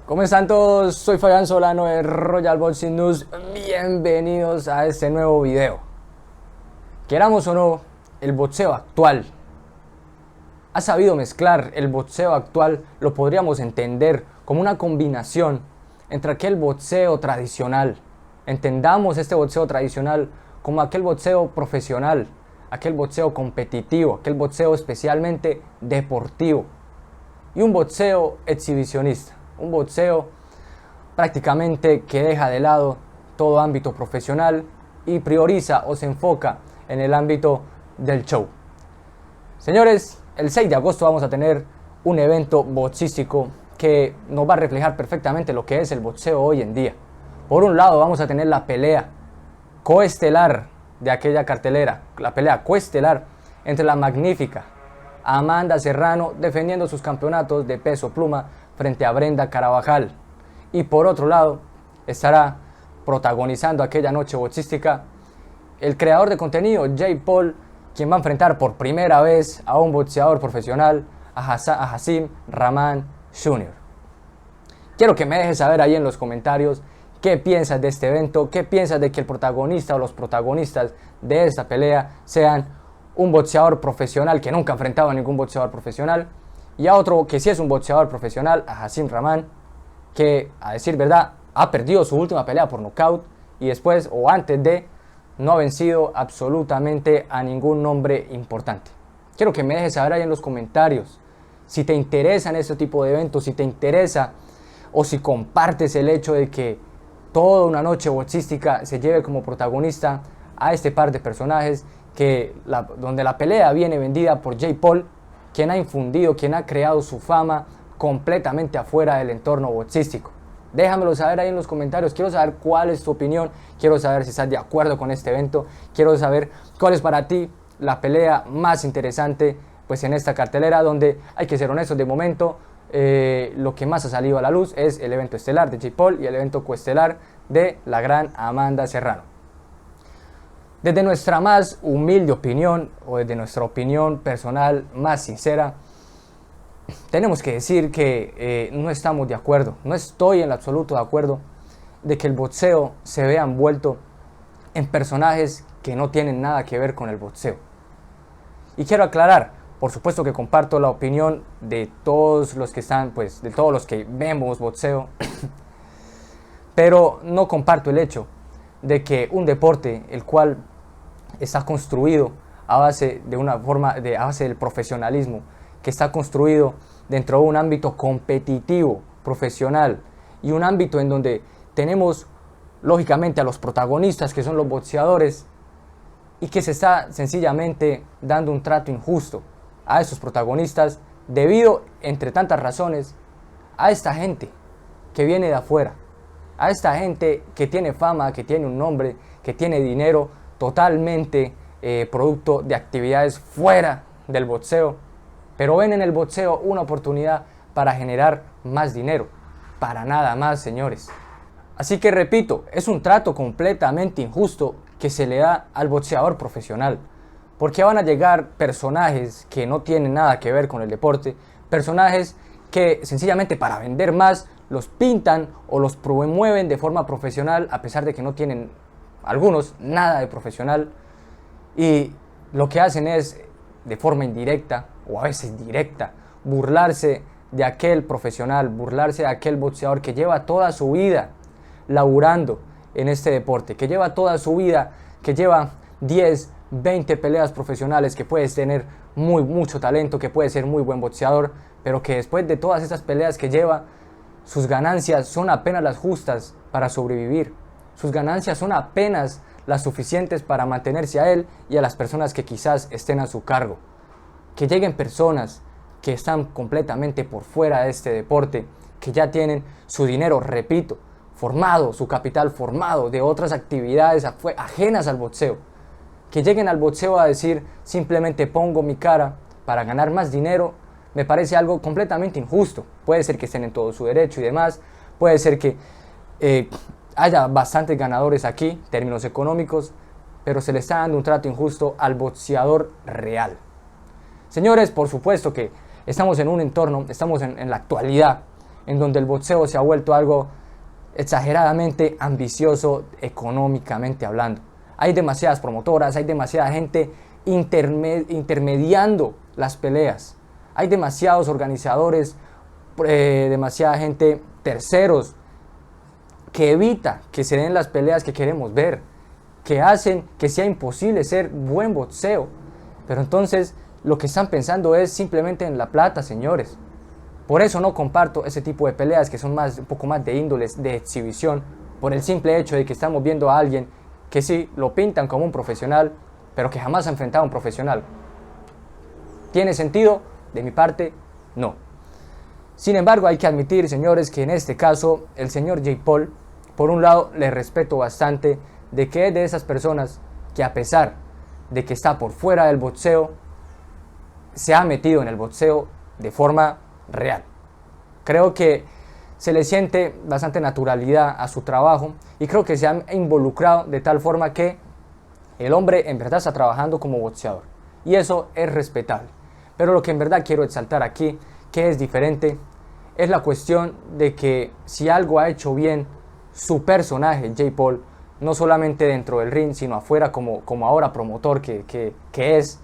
¿Cómo están todos? Soy Fabián Solano de Royal Boxing News. Bienvenidos a este nuevo video. Queramos o no, el boxeo actual ha sabido mezclar. El boxeo actual lo podríamos entender como una combinación entre aquel boxeo tradicional. Entendamos este boxeo tradicional como aquel boxeo profesional, aquel boxeo competitivo, aquel boxeo especialmente deportivo y un boxeo exhibicionista. Un boxeo prácticamente que deja de lado todo ámbito profesional y prioriza o se enfoca en el ámbito del show. Señores, el 6 de agosto vamos a tener un evento boxístico que nos va a reflejar perfectamente lo que es el boxeo hoy en día. Por un lado vamos a tener la pelea coestelar de aquella cartelera, la pelea coestelar entre la magnífica Amanda Serrano defendiendo sus campeonatos de peso pluma frente a Brenda Carabajal. Y por otro lado estará protagonizando aquella noche boxística el creador de contenido Jake Paul, quien va a enfrentar por primera vez a un boxeador profesional, a Hasim Rahman Jr. Quiero que me dejes saber ahí en los comentarios qué piensas de este evento, qué piensas de que el protagonista o los protagonistas de esta pelea sean un boxeador profesional que nunca ha enfrentado a ningún boxeador profesional y a otro que sí es un boxeador profesional, a Hasim Rahman, que a decir verdad ha perdido su última pelea por nocaut y después o antes de no ha vencido absolutamente a ningún nombre importante. Quiero que me dejes saber ahí en los comentarios si te interesan este tipo de eventos, si te interesa o si compartes el hecho de que toda una noche boxística se lleve como protagonista a este par de personajes donde la pelea viene vendida por Jake Paul, quien ha infundido, quien ha creado su fama completamente afuera del entorno boxístico. Déjamelo saber ahí en los comentarios, quiero saber cuál es tu opinión, quiero saber si estás de acuerdo con este evento, quiero saber cuál es para ti la pelea más interesante pues en esta cartelera, donde hay que ser honestos de momento, lo que más ha salido a la luz es el evento estelar de Jake Paul y el evento coestelar de la gran Amanda Serrano. Desde nuestra más humilde opinión, o desde nuestra opinión personal más sincera, tenemos que decir que no estamos de acuerdo, no estoy en lo absoluto de acuerdo de que el boxeo se vea envuelto en personajes que no tienen nada que ver con el boxeo. Y quiero aclarar, por supuesto que comparto la opinión de todos los que están, pues de todos los que vemos boxeo, pero no comparto el hecho de que un deporte el cual está construido a base de una forma a base del profesionalismo, que está construido dentro de un ámbito competitivo, profesional y un ámbito en donde tenemos lógicamente a los protagonistas que son los boxeadores y que se está sencillamente dando un trato injusto a esos protagonistas debido, entre tantas razones, a esta gente que viene de afuera, a esta gente que tiene fama, que tiene un nombre, que tiene dinero totalmente producto de actividades fuera del boxeo, pero ven en el boxeo una oportunidad para generar más dinero, para nada más, señores. Así que repito, es un trato completamente injusto que se le da al boxeador profesional, porque van a llegar personajes que no tienen nada que ver con el deporte, personajes que sencillamente para vender más los pintan o los promueven de forma profesional a pesar de que no tienen algunos nada de profesional, y lo que hacen es de forma indirecta o a veces directa burlarse de aquel profesional, burlarse de aquel boxeador que lleva toda su vida laburando en este deporte, que lleva toda su vida, que lleva 10, 20 peleas profesionales, que puedes tener mucho talento, que puede ser muy buen boxeador, pero que después de todas esas peleas que lleva, sus ganancias son apenas las justas para sobrevivir. Sus ganancias son apenas las suficientes para mantenerse a él y a las personas que quizás estén a su cargo. Que lleguen personas que están completamente por fuera de este deporte, que ya tienen su dinero, repito, formado, su capital formado de otras actividades ajenas al boxeo. Que lleguen al boxeo a decir simplemente pongo mi cara para ganar más dinero, me parece algo completamente injusto. Puede ser que estén en todo su derecho y demás, puede ser que haya bastantes ganadores aquí, términos económicos, pero se le está dando un trato injusto al boxeador real. Señores, por supuesto que estamos en un entorno, estamos en la actualidad en donde el boxeo se ha vuelto algo exageradamente ambicioso económicamente hablando. Hay demasiadas promotoras, hay demasiada gente intermediando las peleas. Hay demasiados organizadores, demasiada gente, terceros, que evita que se den las peleas que queremos ver, que hacen que sea imposible ser buen boxeo. Pero entonces lo que están pensando es simplemente en la plata, señores. Por eso no comparto ese tipo de peleas que son un poco más de índoles de exhibición, por el simple hecho de que estamos viendo a alguien que sí lo pintan como un profesional, pero que jamás ha enfrentado a un profesional. ¿Tiene sentido? De mi parte, no. Sin embargo, hay que admitir, señores, que en este caso el señor Jake Paul, por un lado, le respeto bastante de que es de esas personas que, a pesar de que está por fuera del boxeo, se ha metido en el boxeo de forma real. Creo que se le siente bastante naturalidad a su trabajo y creo que se ha involucrado de tal forma que el hombre en verdad está trabajando como boxeador y eso es respetable. Pero lo que en verdad quiero exaltar aquí, que es diferente, es la cuestión de que si algo ha hecho bien su personaje, Jake Paul, no solamente dentro del ring, sino afuera como ahora promotor que es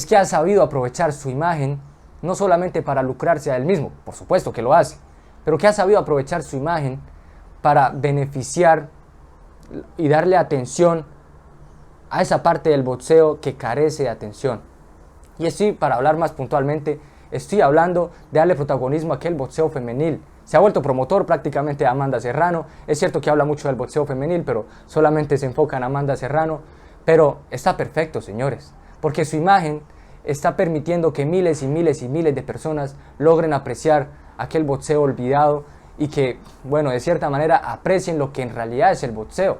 que ha sabido aprovechar su imagen, no solamente para lucrarse a él mismo, por supuesto que lo hace, pero que ha sabido aprovechar su imagen para beneficiar y darle atención a esa parte del boxeo que carece de atención. Y así, para hablar más puntualmente, estoy hablando de darle protagonismo a aquel boxeo femenil. Se ha vuelto promotor prácticamente de Amanda Serrano. Es cierto que habla mucho del boxeo femenil, pero solamente se enfoca en Amanda Serrano. Pero está perfecto, señores, porque su imagen está permitiendo que miles y miles y miles de personas logren apreciar aquel boxeo olvidado y que, bueno, de cierta manera aprecien lo que en realidad es el boxeo.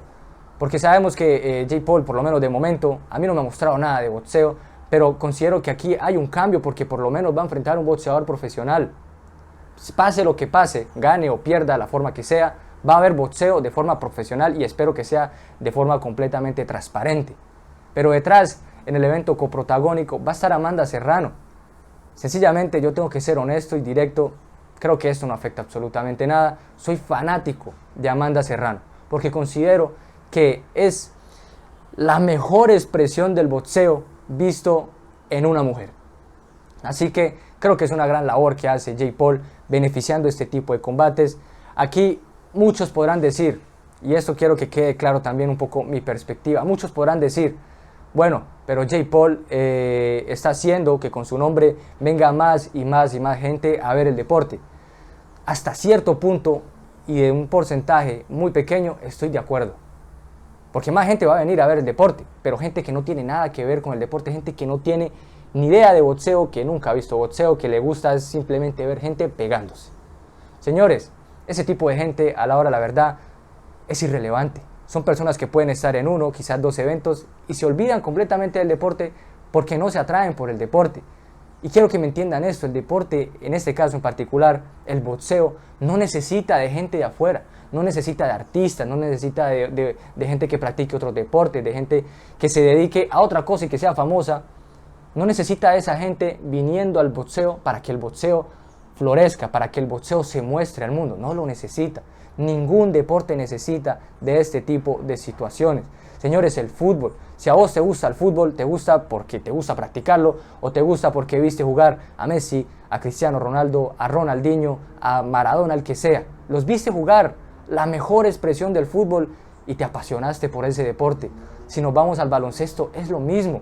Porque sabemos que Jake Paul, por lo menos de momento, a mí no me ha mostrado nada de boxeo, pero considero que aquí hay un cambio porque por lo menos va a enfrentar a un boxeador profesional. Pase lo que pase, gane o pierda, la forma que sea, va a haber boxeo de forma profesional y espero que sea de forma completamente transparente. Pero detrás, en el evento coprotagónico, va a estar Amanda Serrano. Sencillamente yo tengo que ser honesto y directo, creo que esto no afecta absolutamente nada. Soy fanático de Amanda Serrano porque considero que es la mejor expresión del boxeo visto en una mujer. Así que creo que es una gran labor que hace Jake Paul beneficiando este tipo de combates. Aquí muchos podrán decir, y esto quiero que quede claro también un poco mi perspectiva, muchos podrán decir, bueno, pero Jake Paul está haciendo que con su nombre venga más y más y más gente a ver el deporte. Hasta cierto punto y de un porcentaje muy pequeño estoy de acuerdo. Porque más gente va a venir a ver el deporte, pero gente que no tiene nada que ver con el deporte, gente que no tiene ni idea de boxeo, que nunca ha visto boxeo, que le gusta simplemente ver gente pegándose. Señores, ese tipo de gente a la hora de la verdad es irrelevante. Son personas que pueden estar en uno, quizás dos eventos y se olvidan completamente del deporte porque no se atraen por el deporte. Y quiero que me entiendan esto, el deporte, en este caso en particular, el boxeo, no necesita de gente de afuera, no necesita de artistas, no necesita de gente que practique otros deportes, de gente que se dedique a otra cosa y que sea famosa. No necesita de esa gente viniendo al boxeo para que el boxeo florezca, para que el boxeo se muestre al mundo. No lo necesita. Ningún deporte necesita de este tipo de situaciones. Señores, el fútbol. Si a vos te gusta el fútbol, te gusta porque te gusta practicarlo o te gusta porque viste jugar a Messi, a Cristiano Ronaldo, a Ronaldinho, a Maradona, el que sea. Los viste jugar, la mejor expresión del fútbol y te apasionaste por ese deporte. Si nos vamos al baloncesto, es lo mismo.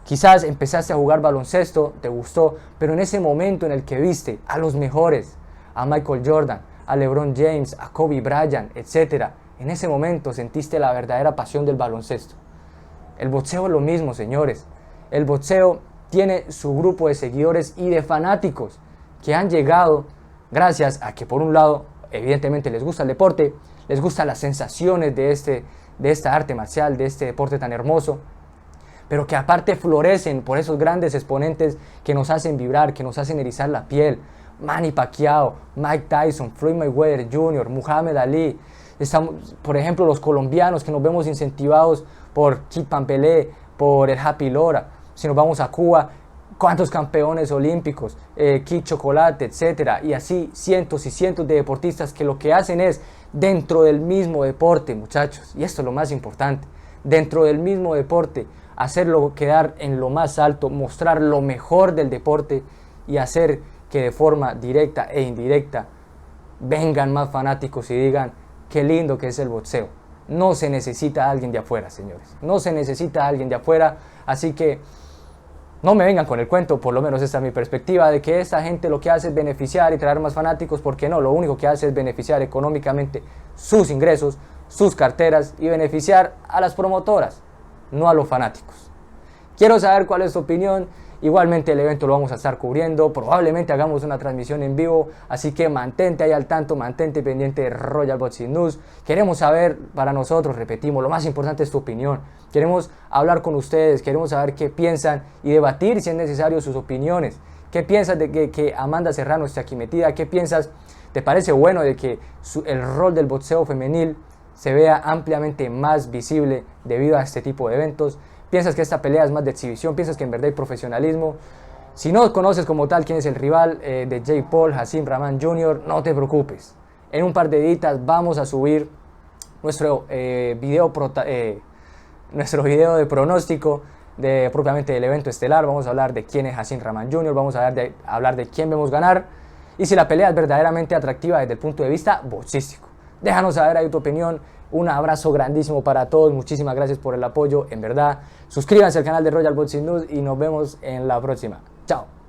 Quizás empezaste a jugar baloncesto, te gustó, pero en ese momento en el que viste a los mejores, a Michael Jordan, a LeBron James, a Kobe Bryant, etc., en ese momento sentiste la verdadera pasión del baloncesto. El boxeo es lo mismo, señores. El boxeo tiene su grupo de seguidores y de fanáticos que han llegado gracias a que, por un lado, evidentemente les gusta el deporte, les gustan las sensaciones de esta arte marcial, de este deporte tan hermoso, pero que aparte florecen por esos grandes exponentes que nos hacen vibrar, que nos hacen erizar la piel. Manny Pacquiao, Mike Tyson, Floyd Mayweather Jr., Muhammad Ali. Estamos, por ejemplo, los colombianos que nos vemos incentivados por Kid Pampelé, por el Happy Lora. Si nos vamos a Cuba, cuántos campeones olímpicos, Kid Chocolate, etcétera, y así cientos y cientos de deportistas que lo que hacen es dentro del mismo deporte, muchachos, y esto es lo más importante, dentro del mismo deporte, hacerlo quedar en lo más alto, mostrar lo mejor del deporte y hacer que de forma directa e indirecta vengan más fanáticos y digan qué lindo que es el boxeo. No se necesita a alguien de afuera, señores, no se necesita a alguien de afuera, así que no me vengan con el cuento, por lo menos esta es mi perspectiva, de que esta gente lo que hace es beneficiar y traer más fanáticos, porque no, lo único que hace es beneficiar económicamente sus ingresos, sus carteras y beneficiar a las promotoras, no a los fanáticos. Quiero saber cuál es tu opinión. Igualmente el evento lo vamos a estar cubriendo, probablemente hagamos una transmisión en vivo, así que mantente ahí al tanto, mantente pendiente de Royal Boxing News. Queremos saber, para nosotros, repetimos, lo más importante es tu opinión. Queremos hablar con ustedes, queremos saber qué piensan y debatir si es necesario sus opiniones. ¿Qué piensas de que Amanda Serrano esté aquí metida? ¿Qué piensas? ¿Te parece bueno de que el rol del boxeo femenil se vea ampliamente más visible debido a este tipo de eventos? ¿Piensas que esta pelea es más de exhibición? ¿Piensas que en verdad hay profesionalismo? Si no conoces como tal quién es el rival de Jake Paul, Hasim Rahman Jr., no te preocupes. En un par de días vamos a subir nuestro video de pronóstico propiamente del evento estelar. Vamos a hablar de quién es Hasim Rahman Jr., vamos a hablar de quién vemos ganar y si la pelea es verdaderamente atractiva desde el punto de vista boxístico. Déjanos saber ahí tu opinión. Un abrazo grandísimo para todos, muchísimas gracias por el apoyo, en verdad. Suscríbanse al canal de Royal Boxing News y nos vemos en la próxima. Chao.